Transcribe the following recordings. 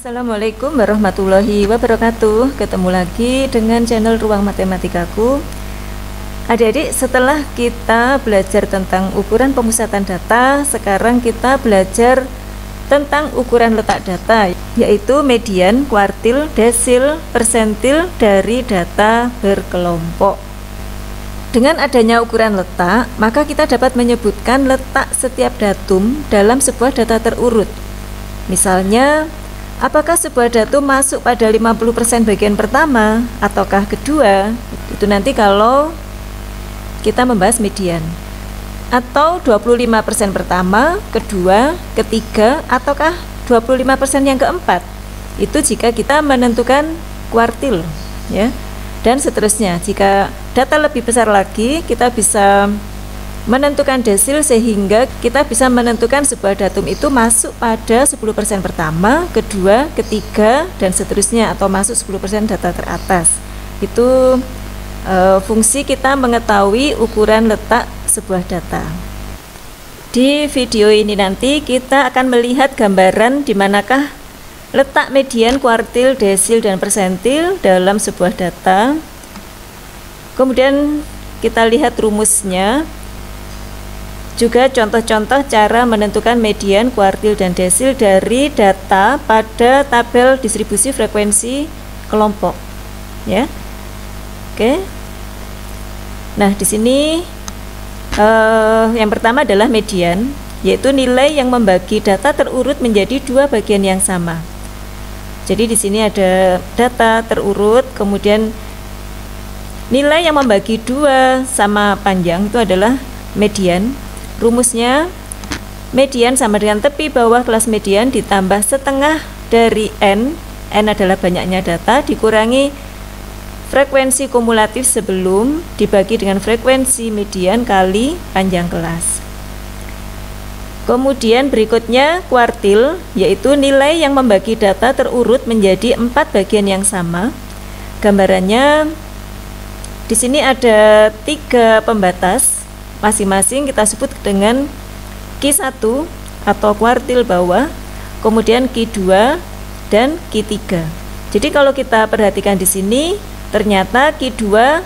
Assalamualaikum warahmatullahi wabarakatuh. Ketemu lagi dengan channel Ruang Matematikaku. Adik-adik, setelah kita belajar tentang ukuran pemusatan data, sekarang kita belajar tentang ukuran letak data, yaitu median, kuartil, desil, persentil dari data berkelompok. Dengan adanya ukuran letak, maka kita dapat menyebutkan letak setiap datum dalam sebuah data terurut. Misalnya, apakah sebuah datum masuk pada 50% bagian pertama ataukah kedua? Itu nanti kalau kita membahas median. Atau 25% pertama, kedua, ketiga, ataukah 25% yang keempat? Itu jika kita menentukan kuartil, ya. Dan seterusnya. Jika data lebih besar lagi, kita bisa menentukan desil sehingga kita bisa menentukan sebuah datum itu masuk pada 10% pertama, kedua, ketiga, dan seterusnya, atau masuk 10% data teratas. Itu fungsi kita mengetahui ukuran letak sebuah data. Di video ini nanti kita akan melihat gambaran di manakah letak median, kuartil, desil, dan persentil dalam sebuah data. Kemudian kita lihat rumusnya, juga contoh-contoh cara menentukan median, kuartil, dan desil dari data pada tabel distribusi frekuensi kelompok, ya. Oke. Nah, di sini yang pertama adalah median, yaitu nilai yang membagi data terurut menjadi dua bagian yang sama. Jadi di sini ada data terurut, kemudian nilai yang membagi dua sama panjang itu adalah median. Rumusnya, median sama dengan tepi bawah kelas median ditambah setengah dari N adalah banyaknya data, dikurangi frekuensi kumulatif sebelum dibagi dengan frekuensi median kali panjang kelas. Kemudian berikutnya kuartil, yaitu nilai yang membagi data terurut menjadi 4 bagian yang sama. Gambarannya di sini ada 3 pembatas. Masing-masing kita sebut dengan Q1 atau kuartil bawah, kemudian Q2 dan Q3. Jadi kalau kita perhatikan di sini, ternyata Q2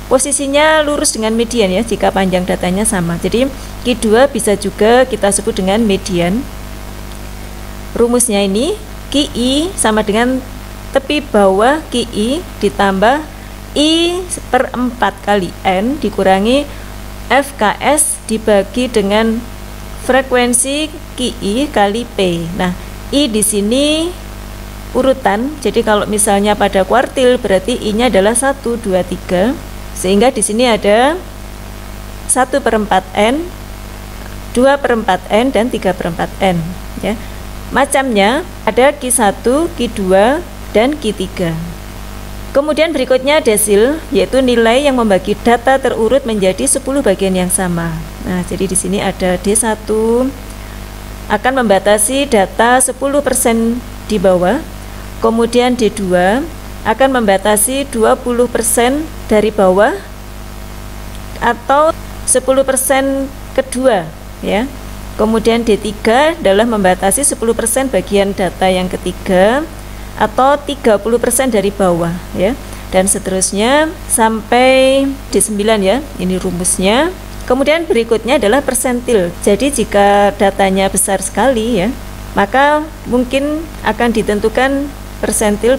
posisinya lurus dengan median, ya, jika panjang datanya sama. Jadi Q2 bisa juga kita sebut dengan median. Rumusnya ini QI sama dengan tepi bawah QI ditambah I per 4 kali N dikurangi FKS dibagi dengan frekuensi QI kali P. Nah, I di sini urutan. Jadi kalau misalnya pada kuartil berarti I-nya adalah 1, 2, 3. Sehingga di sini ada 1 per 4 N, 2 per 4 N, dan 3 per 4 N, ya. Macamnya ada Q1, Q2, dan Q3. Kemudian berikutnya desil, yaitu nilai yang membagi data terurut menjadi 10 bagian yang sama. Nah, jadi di sini ada D1 akan membatasi data 10% di bawah. Kemudian D2 akan membatasi 20% dari bawah atau 10% kedua, ya. Kemudian D3 adalah membatasi 10% bagian data yang ketiga atau 30% dari bawah, ya, dan seterusnya sampai D9, ya. Ini rumusnya. Kemudian berikutnya adalah persentil. Jadi jika datanya besar sekali, ya, maka mungkin akan ditentukan persentil,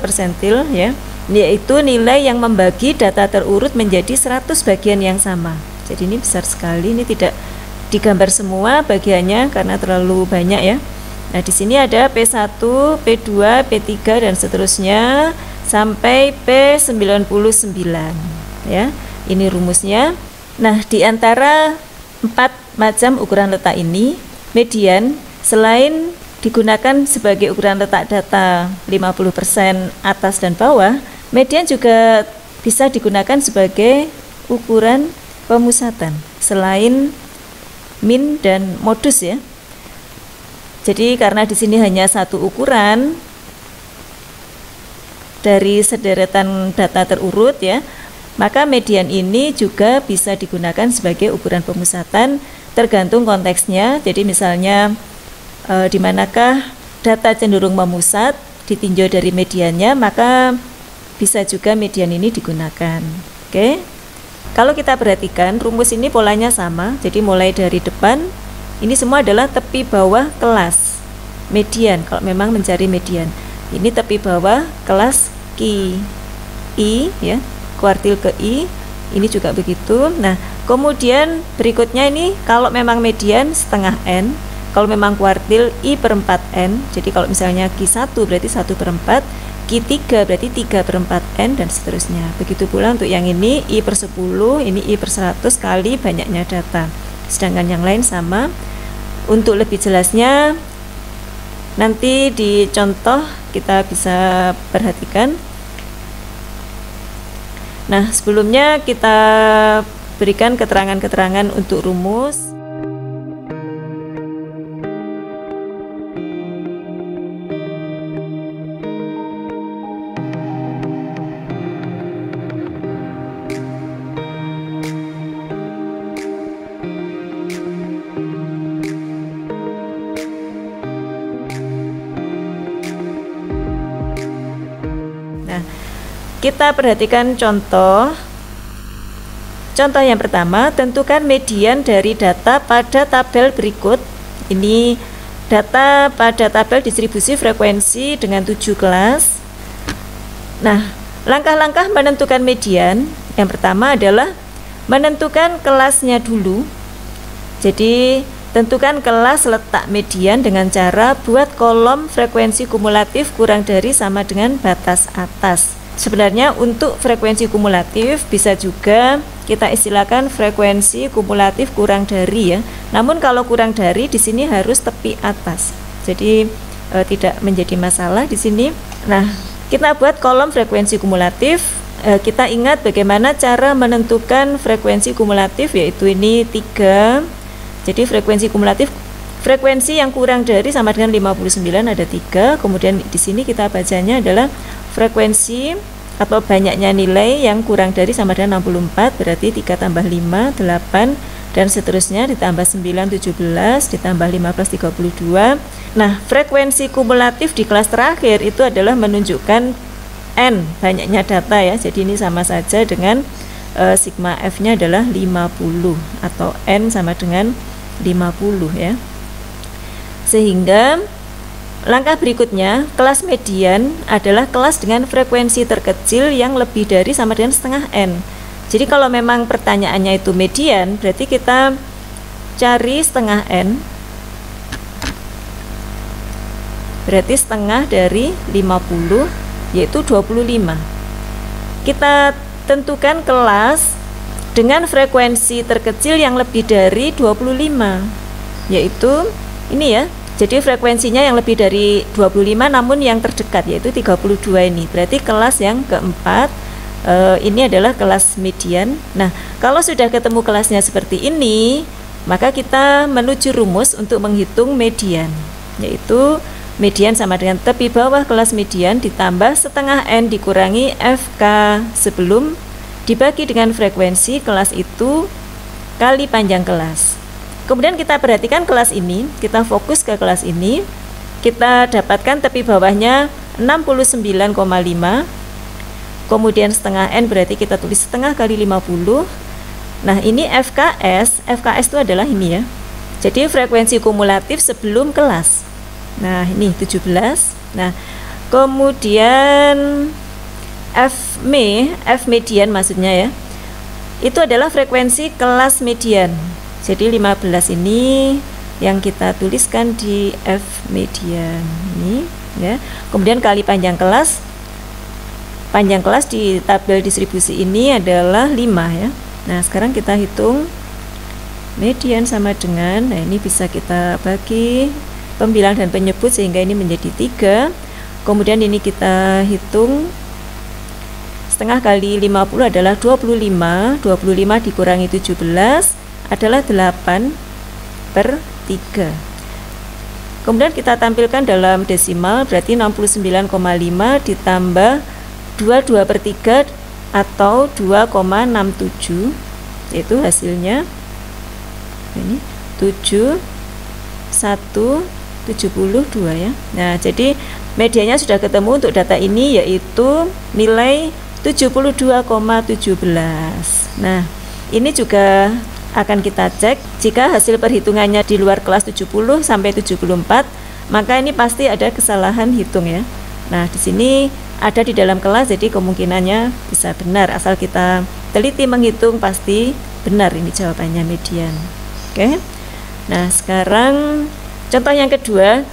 ya, yaitu nilai yang membagi data terurut menjadi 100 bagian yang sama. Jadi ini besar sekali, ini tidak digambar semua bagiannya karena terlalu banyak, ya. Nah, di sini ada P1, P2, P3, dan seterusnya sampai P99, ya. Ini rumusnya. Nah, di antara 4 macam ukuran letak ini, median selain digunakan sebagai ukuran letak data 50% atas dan bawah, median juga bisa digunakan sebagai ukuran pemusatan selain min dan modus, ya. Jadi karena di sini hanya satu ukuran dari sederetan data terurut, ya, maka median ini juga bisa digunakan sebagai ukuran pemusatan tergantung konteksnya. Jadi misalnya di manakah data cenderung memusat ditinjau dari mediannya, maka bisa juga median ini digunakan. Oke. Kalau kita perhatikan rumus ini polanya sama, jadi mulai dari depan ini semua adalah tepi bawah kelas median. Kalau memang mencari median, ini tepi bawah kelas Q I ya, kuartil ke I, ini juga begitu. Nah, kemudian berikutnya ini kalau memang median setengah N, kalau memang kuartil I per 4N, jadi kalau misalnya Q1 berarti 1/4, Q3 berarti 3/4 N, dan seterusnya. Begitu pula untuk yang ini I per 10, ini I per 100 kali banyaknya data. Sedangkan yang lain sama. Untuk lebih jelasnya nanti di contoh kita bisa perhatikan. Nah, sebelumnya kita berikan keterangan-keterangan untuk rumus. Kita perhatikan contoh yang pertama, tentukan median dari data pada tabel berikut. Ini data pada tabel distribusi frekuensi dengan 7 kelas. Nah, langkah-langkah menentukan median yang pertama adalah menentukan kelasnya dulu. Jadi tentukan kelas letak median dengan cara buat kolom frekuensi kumulatif kurang dari sama dengan batas atas. Sebenarnya untuk frekuensi kumulatif bisa juga kita istilahkan frekuensi kumulatif kurang dari ya. Namun kalau kurang dari di sini harus tepi atas. Jadi tidak menjadi masalah di sini. Nah, kita buat kolom frekuensi kumulatif. Kita ingat bagaimana cara menentukan frekuensi kumulatif, yaitu ini 3. Jadi frekuensi kumulatif, frekuensi yang kurang dari sama dengan 59 ada 3. Kemudian di sini kita bacanya adalah frekuensi atau banyaknya nilai yang kurang dari sama dengan 64, berarti 3 tambah 5 8 dan seterusnya, ditambah 9 17 ditambah 15 32. Nah, frekuensi kumulatif di kelas terakhir itu adalah menunjukkan N, banyaknya data ya. Jadi ini sama saja dengan sigma F nya adalah 50 atau N sama dengan 50 ya. Sehingga langkah berikutnya, kelas median adalah kelas dengan frekuensi terkecil yang lebih dari sama dengan setengah N. Jadi kalau memang pertanyaannya itu median, berarti kita cari setengah N, berarti setengah dari 50, yaitu 25. Kita tentukan kelas dengan frekuensi terkecil yang lebih dari 25, yaitu ini ya. Jadi frekuensinya yang lebih dari 25 namun yang terdekat, yaitu 32 ini. Berarti kelas yang keempat ini adalah kelas median. Nah, kalau sudah ketemu kelasnya seperti ini, maka kita menuju rumus untuk menghitung median, yaitu median sama dengan tepi bawah kelas median ditambah setengah N dikurangi FK sebelum dibagi dengan frekuensi kelas itu kali panjang kelas. Kemudian kita perhatikan kelas ini, kita fokus ke kelas ini, kita dapatkan tepi bawahnya 69,5, kemudian setengah N berarti kita tulis setengah kali 50. Nah, ini FKS itu adalah ini ya. Jadi frekuensi kumulatif sebelum kelas. Nah, ini 17. Nah, kemudian F median maksudnya ya, itu adalah frekuensi kelas median. Jadi 15 ini yang kita tuliskan di F median ini ya. Kemudian kali panjang kelas. Panjang kelas di tabel distribusi ini adalah 5 ya. Nah, sekarang kita hitung median sama dengan, nah ini bisa kita bagi pembilang dan penyebut sehingga ini menjadi 3. Kemudian ini kita hitung setengah kali 50 adalah 25. 25 dikurangi 17 adalah 8/3. Kemudian kita tampilkan dalam desimal, berarti 69,5 ditambah 22/3 atau 2,67, yaitu hasilnya ini 7,173 72 ya. Nah, jadi medianya sudah ketemu untuk data ini, yaitu nilai 72,17. Nah, ini juga akan kita cek jika hasil perhitungannya di luar kelas 70 sampai 74, maka ini pasti ada kesalahan hitung ya. Nah, di sini ada di dalam kelas, jadi kemungkinannya bisa benar. Asal kita teliti menghitung, pasti benar ini jawabannya median. Oke. Nah, sekarang contoh yang kedua,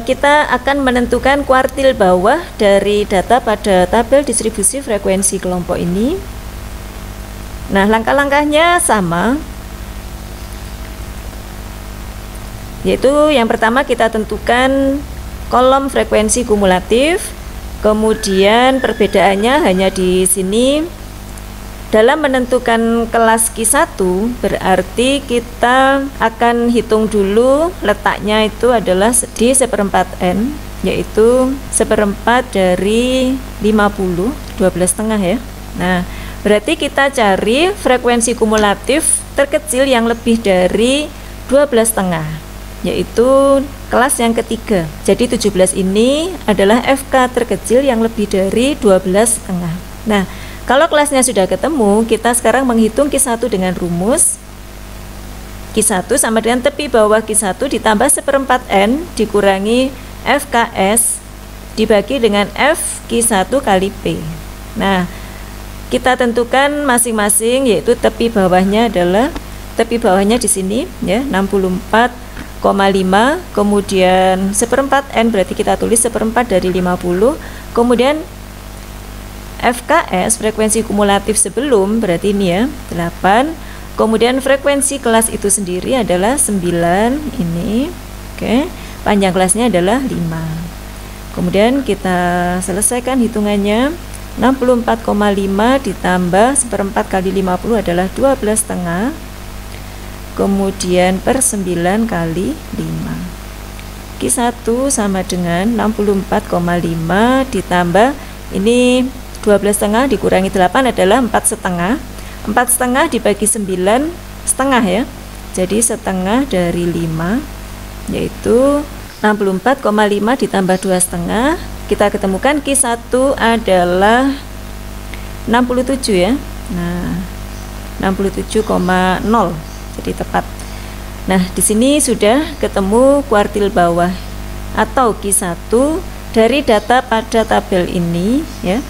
kita akan menentukan kuartil bawah dari data pada tabel distribusi frekuensi kelompok ini. Nah, langkah-langkahnya sama, yaitu yang pertama kita tentukan kolom frekuensi kumulatif, kemudian perbedaannya hanya di sini. Dalam menentukan kelas Q1 berarti kita akan hitung dulu letaknya itu adalah di 1/4 N, yaitu 1/4 dari 50, 12,5 ya. Nah, berarti kita cari frekuensi kumulatif terkecil yang lebih dari 12,5, yaitu kelas yang ketiga. Jadi 17 ini adalah FK terkecil yang lebih dari 12,5. Nah, kalau kelasnya sudah ketemu, kita sekarang menghitung Q1 dengan rumus. Q1 sama dengan tepi bawah Q1 ditambah 1/4 N dikurangi FKS dibagi dengan F Q1 kali P. Nah, kita tentukan masing-masing, yaitu tepi bawahnya adalah, tepi bawahnya di sini ya, 64,5, kemudian 1/4 N berarti kita tulis 1/4 dari 50, kemudian FKS frekuensi kumulatif sebelum berarti ini ya 8, kemudian frekuensi kelas itu sendiri adalah 9 ini. Oke, panjang kelasnya adalah 5. Kemudian kita selesaikan hitungannya. 64,5 ditambah 1/4 kali 50 adalah 12,5, kemudian per 9 kali 5. Q1 sama dengan 64,5 ditambah ini 12,5 dikurangi 8 adalah 4,5. 4,5 dibagi 9 setengah ya. Jadi setengah dari 5, yaitu 64,5 ditambah 2,5. Kita ketemukan Q1 adalah 67 ya. Nah, 67,0. Jadi tepat. Nah, di sini sudah ketemu kuartil bawah atau Q1 dari data pada tabel ini ya.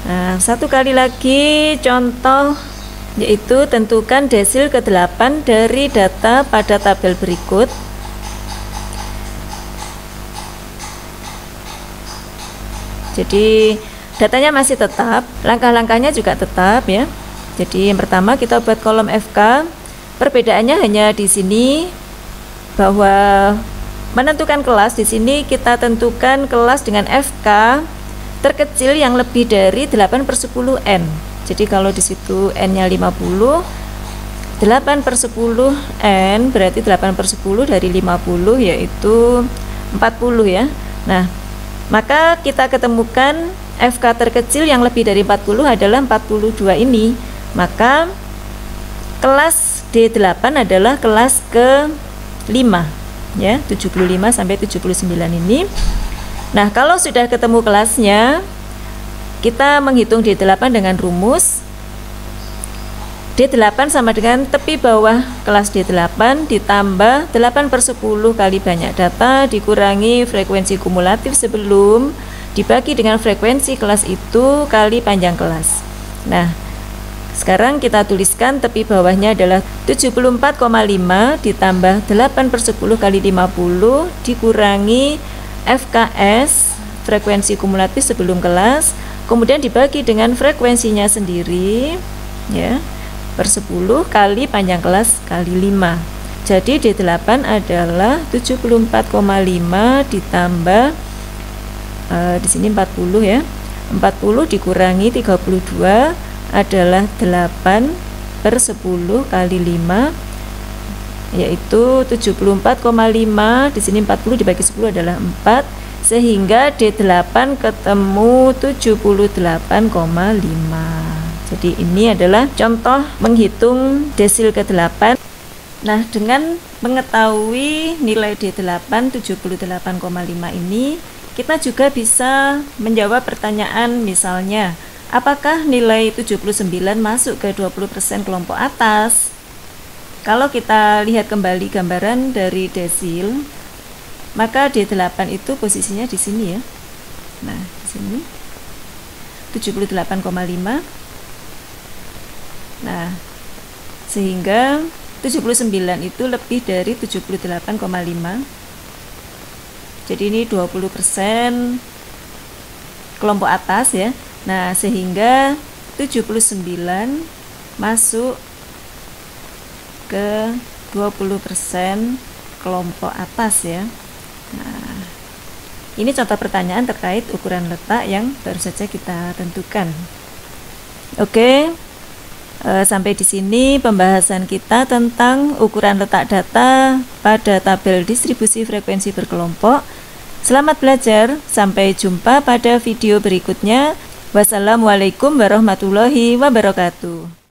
Nah, satu kali lagi contoh, yaitu tentukan desil ke-8 dari data pada tabel berikut. Jadi datanya masih tetap, langkah-langkahnya juga tetap ya. Jadi yang pertama kita buat kolom FK. Perbedaannya hanya di sini, bahwa menentukan kelas di sini kita tentukan kelas dengan FK terkecil yang lebih dari 8/10 N. Jadi kalau di situ N-nya 50, 8/10 N berarti 8/10 dari 50 yaitu 40 ya. Nah, maka kita ketemukan FK terkecil yang lebih dari 40 adalah 42 ini. Maka kelas D8 adalah kelas ke-5 ya, 75 sampai 79 ini. Nah, kalau sudah ketemu kelasnya, kita menghitung D8 dengan rumus. D8 sama dengan tepi bawah kelas D8 ditambah 8/10 kali banyak data dikurangi frekuensi kumulatif sebelum dibagi dengan frekuensi kelas itu kali panjang kelas. Nah, sekarang kita tuliskan tepi bawahnya adalah 74,5 ditambah 8/10 kali 50 dikurangi FKS frekuensi kumulatif sebelum kelas, kemudian dibagi dengan frekuensinya sendiri ya, per 10 kali panjang kelas kali 5. Jadi D8 adalah 74,5 ditambah di sini 40 ya. 40 dikurangi 32 adalah 8/10 kali 5, yaitu 74,5. Di sini 40 dibagi 10 adalah 4, sehingga D8 ketemu 78,5. Jadi ini adalah contoh menghitung desil ke-8. Nah, dengan mengetahui nilai D8 78,5 ini, kita juga bisa menjawab pertanyaan misalnya, apakah nilai 79 masuk ke 20% kelompok atas? Kalau kita lihat kembali gambaran dari desil, maka D8 itu posisinya di sini ya. Nah, di sini 78,5. Nah, sehingga 79 itu lebih dari 78,5. Jadi ini 20% kelompok atas ya. Nah, sehingga 79 masuk ke 20% kelompok atas ya. Nah, ini contoh pertanyaan terkait ukuran letak yang baru saja kita tentukan. Oke. Sampai di sini pembahasan kita tentang ukuran letak data pada tabel distribusi frekuensi berkelompok. Selamat belajar, sampai jumpa pada video berikutnya. Wassalamualaikum warahmatullahi wabarakatuh.